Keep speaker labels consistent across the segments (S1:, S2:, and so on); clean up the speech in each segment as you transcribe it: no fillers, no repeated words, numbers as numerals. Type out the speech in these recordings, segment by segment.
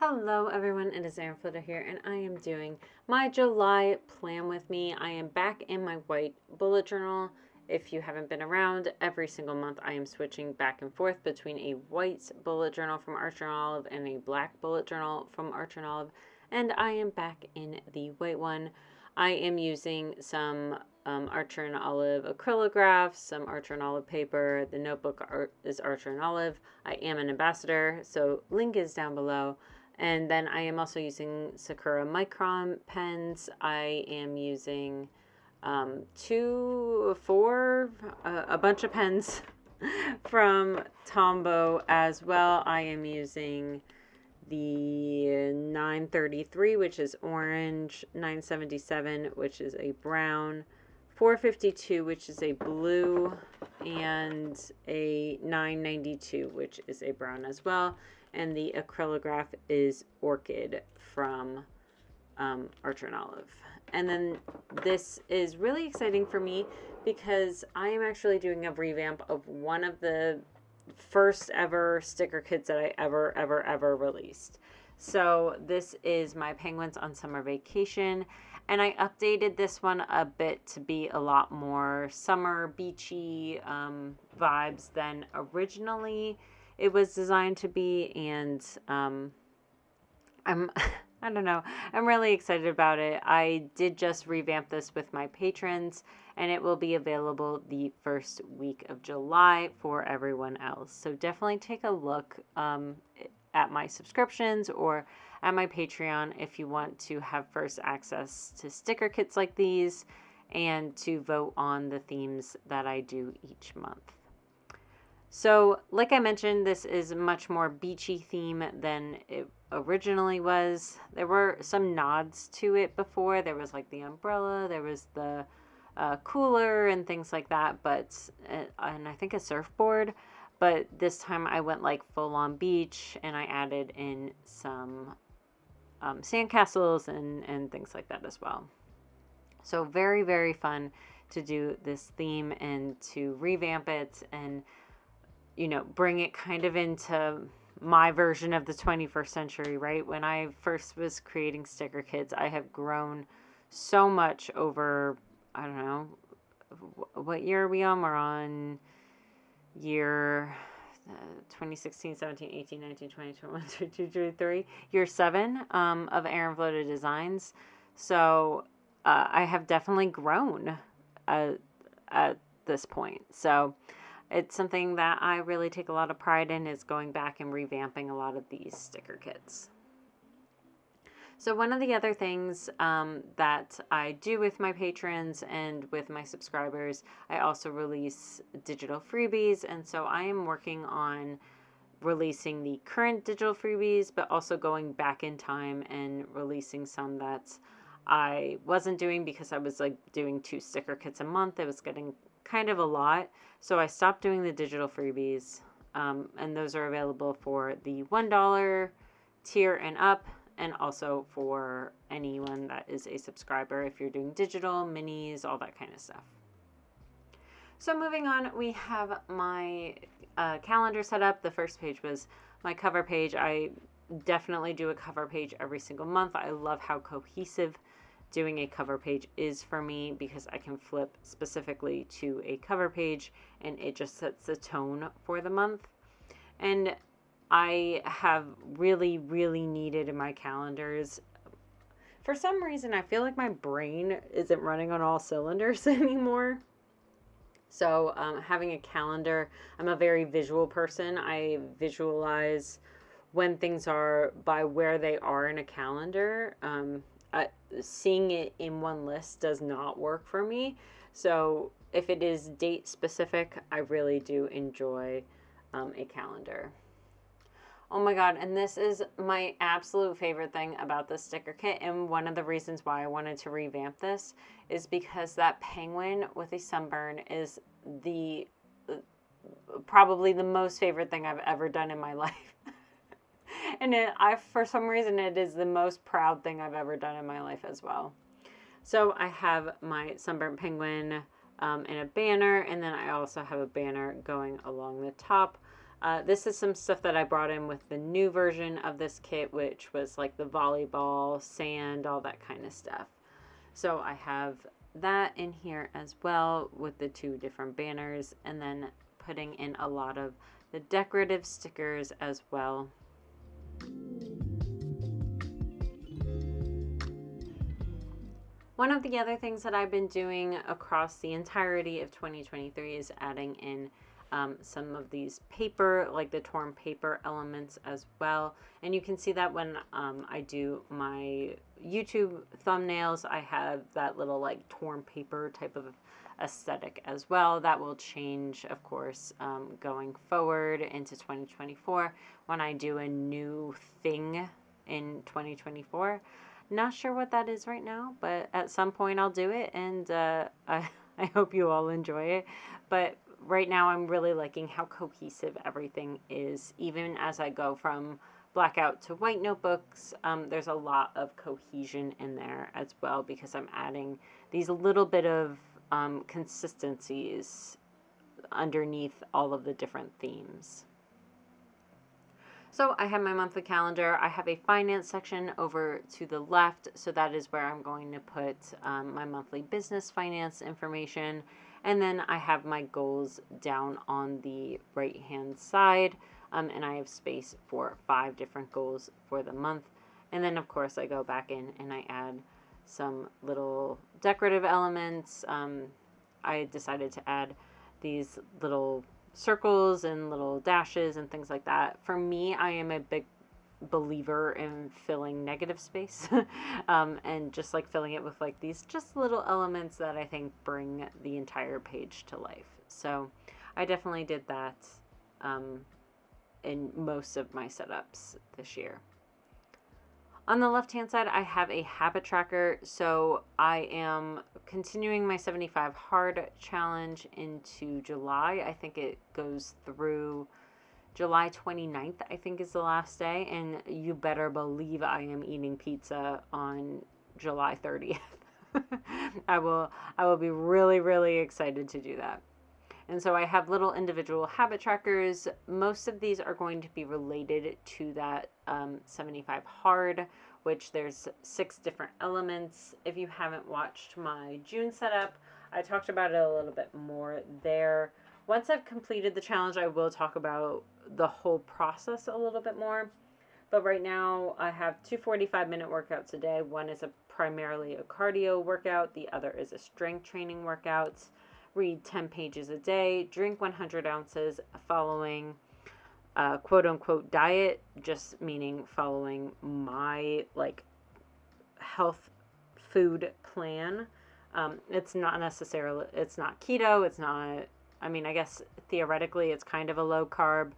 S1: Hello everyone, it is Erin Floto here, and I am doing my July plan with me. I am back in my white bullet journal. If you haven't been around, every single month I am switching back and forth between a white bullet journal from Archer and Olive and a black bullet journal from Archer and Olive, and I am back in the white one. I am using some Archer and Olive acrylographs, some Archer and Olive paper. The notebook is Archer and Olive. I am an ambassador, so link is down below. And then I am also using Sakura Micron pens. I am using a bunch of pens from Tomboy as well. I am using the 933, which is orange, 977, which is a brown, 452, which is a blue, and a 992, which is a brown as well. And the acrylograph is Orchid from Archer and Olive. And then this is really exciting for me because I am actually doing a revamp of one of the first ever sticker kits that I ever released. So this is my Penguins on Summer Vacation, and I updated this one a bit to be a lot more summer beachy vibes than originally it was designed to be, and I don't know, I'm really excited about it. I did just revamp this with my patrons, and it will be available the first week of July for everyone else. So definitely take a look at my subscriptions or at my Patreon if you want to have first access to sticker kits like these and to vote on the themes that I do each month. So, like I mentioned, this is a much more beachy theme than it originally was. There were some nods to it before. There was like the umbrella, there was the cooler and things like that, but and I think a surfboard. But this time I went like full on beach, and I added in some sandcastles and things like that as well. So very fun to do this theme and to revamp it and bring it kind of into my version of the 21st century, right? When I first was creating sticker kits, I have grown so much over, I don't know, what year are we on? We're on year 2016, 17, 18, 19, 20, 21, 22, 23, year 7 of Erin Floto Designs. So I have definitely grown at this point. So it's something that I really take a lot of pride in, is going back and revamping a lot of these sticker kits. So one of the other things that I do with my patrons and with my subscribers, I also release digital freebies. And so I am working on releasing the current digital freebies, but also going back in time and releasing some that I wasn't doing because I was like doing 2 sticker kits a month. It was getting kind of a lot. So I stopped doing the digital freebies, and those are available for the $1 tier and up, and also for anyone that is a subscriber if you're doing digital, minis, all that kind of stuff. So moving on, we have my calendar set up. The first page was my cover page. I definitely do a cover page every single month. I love how cohesive doing a cover page is for me because I can flip specifically to a cover page and it just sets the tone for the month. And I have really needed in my calendars. For some reason, I feel like my brain isn't running on all cylinders anymore. So having a calendar, I'm a very visual person. I visualize when things are by where they are in a calendar. Seeing it in one list does not work for me. So if it is date specific, I really do enjoy a calendar. Oh my god, and this is my absolute favorite thing about the sticker kit, and one of the reasons why I wanted to revamp this is because that penguin with a sunburn is the probably the most favorite thing I've ever done in my life. And for some reason, it is the most proud thing I've ever done in my life as well. So I have my sunburnt penguin in a banner, and then I also have a banner going along the top This is some stuff that I brought in with the new version of this kit, which was like the volleyball, sand, all that kind of stuff. So I have that in here as well with the 2 different banners, and then putting in a lot of the decorative stickers as well. One of the other things that I've been doing across the entirety of 2023 is adding in some of these paper, like the torn paper elements as well. And you can see that when I do my YouTube thumbnails, I have that little like torn paper type of aesthetic as well. That will change, of course, going forward into 2024 when I do a new thing in 2024. Not sure what that is right now, but at some point I'll do it, and I hope you all enjoy it. But right now I'm really liking how cohesive everything is. Even as I go from blackout to white notebooks, there's a lot of cohesion in there as well, because I'm adding these little bit of consistencies underneath all of the different themes. So I have my monthly calendar. I have a finance section over to the left, so that is where I'm going to put my monthly business finance information. And then I have my goals down on the right hand side, and I have space for 5 different goals for the month. And then of course I go back in and I add some little decorative elements. I decided to add these little circles and little dashes and things like that. For me, I am a big believer in filling negative space and just like filling it with like these just little elements that I think bring the entire page to life. So I definitely did that in most of my setups this year. On the left hand side, I have a habit tracker. So I am continuing my 75 hard challenge into July. I think it goes through July 29th, I think is the last day. And you better believe I am eating pizza on July 30th. I will be really, really excited to do that. And so I have little individual habit trackers. Most of these are going to be related to that 75 hard, which there's 6 different elements. If you haven't watched my June setup, I talked about it a little bit more there. Once I've completed the challenge, I will talk about the whole process a little bit more. But right now I have 2 45-minute workouts a day. One is primarily a cardio workout. The other is a strength training workout. Read 10 pages a day, drink 100 ounces following quote unquote diet, just meaning following my like health food plan. It's not necessarily, it's not keto, it's not, I mean, I guess theoretically it's kind of a low carb,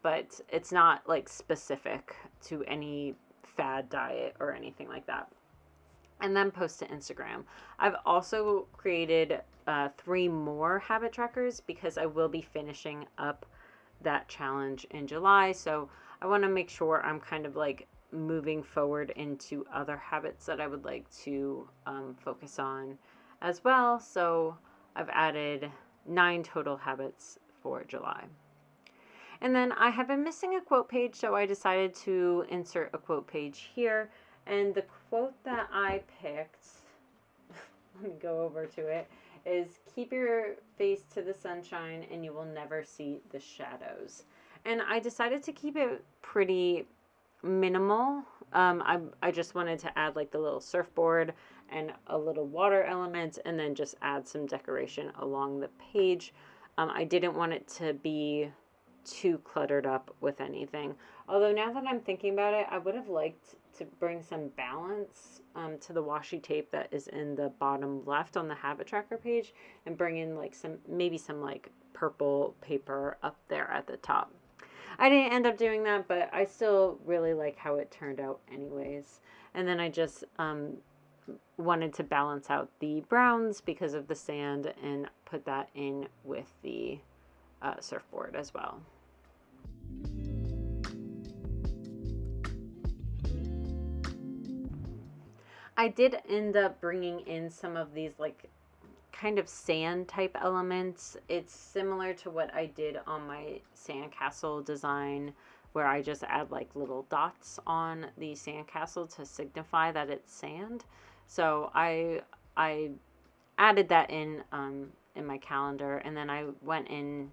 S1: but it's not like specific to any fad diet or anything like that. And then post to Instagram. I've also created 3 more habit trackers because I will be finishing up that challenge in July. So I want to make sure I'm kind of like moving forward into other habits that I would like to focus on as well. So I've added 9 total habits for July. And then I have been missing a quote page, so I decided to insert a quote page here. And the quote that I picked, let me go over to it, is keep your face to the sunshine and you will never see the shadows. And I decided to keep it pretty minimal. I just wanted to add like the little surfboard and a little water element, and then just add some decoration along the page. I didn't want it to be too cluttered up with anything. Although now that I'm thinking about it, I would have liked to bring some balance to the washi tape that is in the bottom left on the habit tracker page, and bring in like maybe some like purple paper up there at the top. I didn't end up doing that, but I still really like how it turned out anyways. And then I just wanted to balance out the browns because of the sand and put that in with the surfboard as well. I did end up bringing in some of these like kind of sand type elements. It's similar to what I did on my sandcastle design, where I just add like little dots on the sandcastle to signify that it's sand. So I added that in my calendar, and then I went in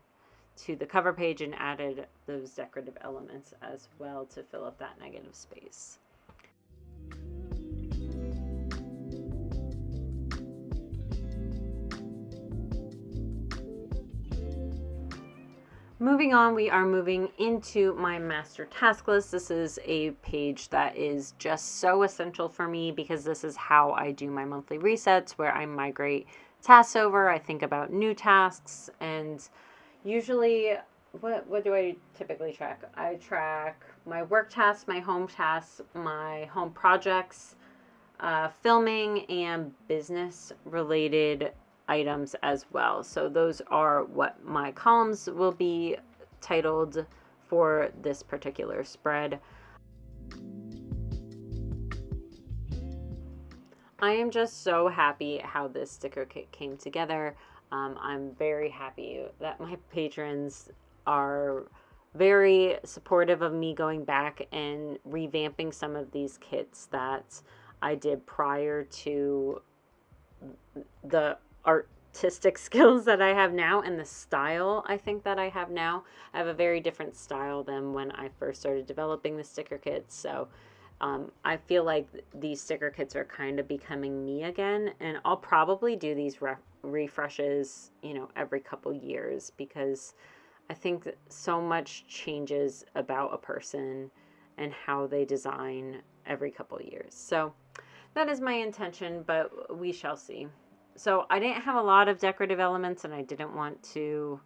S1: to the cover page and added those decorative elements as well to fill up that negative space. Moving on, we are moving into my master task list. This is a page that is just so essential for me because this is how I do my monthly resets, where I migrate tasks over. I think about new tasks, and usually, what do I typically track? I track my work tasks, my home tasks, my home projects, filming, and business related items as well. So those are what my columns will be titled for this particular spread. I am just so happy how this sticker kit came together. I'm very happy that my patrons are very supportive of me going back and revamping some of these kits that I did prior to the artistic skills that I have now and the style I think that I have now. I have a very different style than when I first started developing the sticker kits. So I feel like these sticker kits are kind of becoming me again, and I'll probably do these refreshes, every couple years, because I think that so much changes about a person and how they design every couple years. So that is my intention, but we shall see. So I didn't have a lot of decorative elements, and I didn't want to,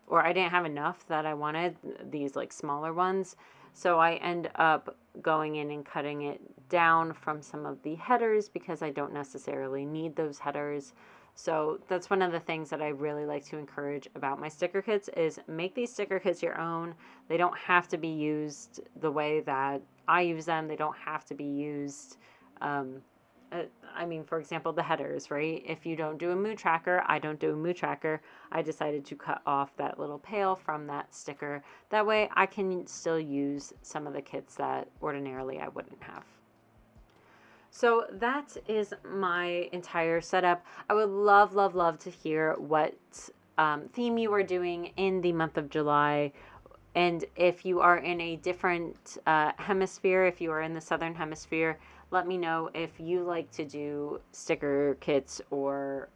S1: or I didn't have enough that I wanted these like smaller ones. So I end up going in and cutting it down from some of the headers because I don't necessarily need those headers. So that's one of the things that I really like to encourage about my sticker kits is make these sticker kits your own. They don't have to be used the way that I use them. They don't have to be used for example, the headers, right? If you don't do a mood tracker, I don't do a mood tracker. I decided to cut off that little pail from that sticker. That way I can still use some of the kits that ordinarily I wouldn't have. So that is my entire setup. I would love, love, love to hear what theme you are doing in the month of July. And if you are in a different hemisphere, if you are in the southern hemisphere, let me know if you like to do sticker kits or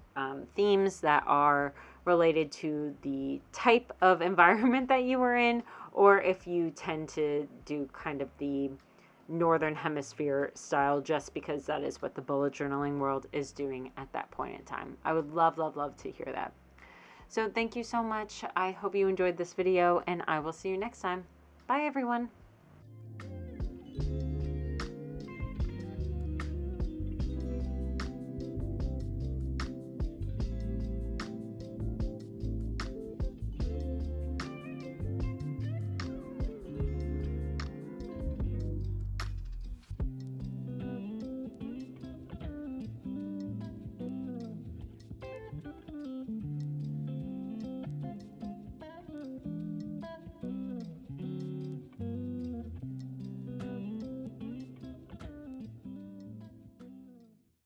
S1: themes that are related to the type of environment that you are in, or if you tend to do kind of the northern hemisphere style, just because that is what the bullet journaling world is doing at that point in time. I would love, love, love to hear that. So thank you so much. I hope you enjoyed this video, and I will see you next time. Bye, everyone.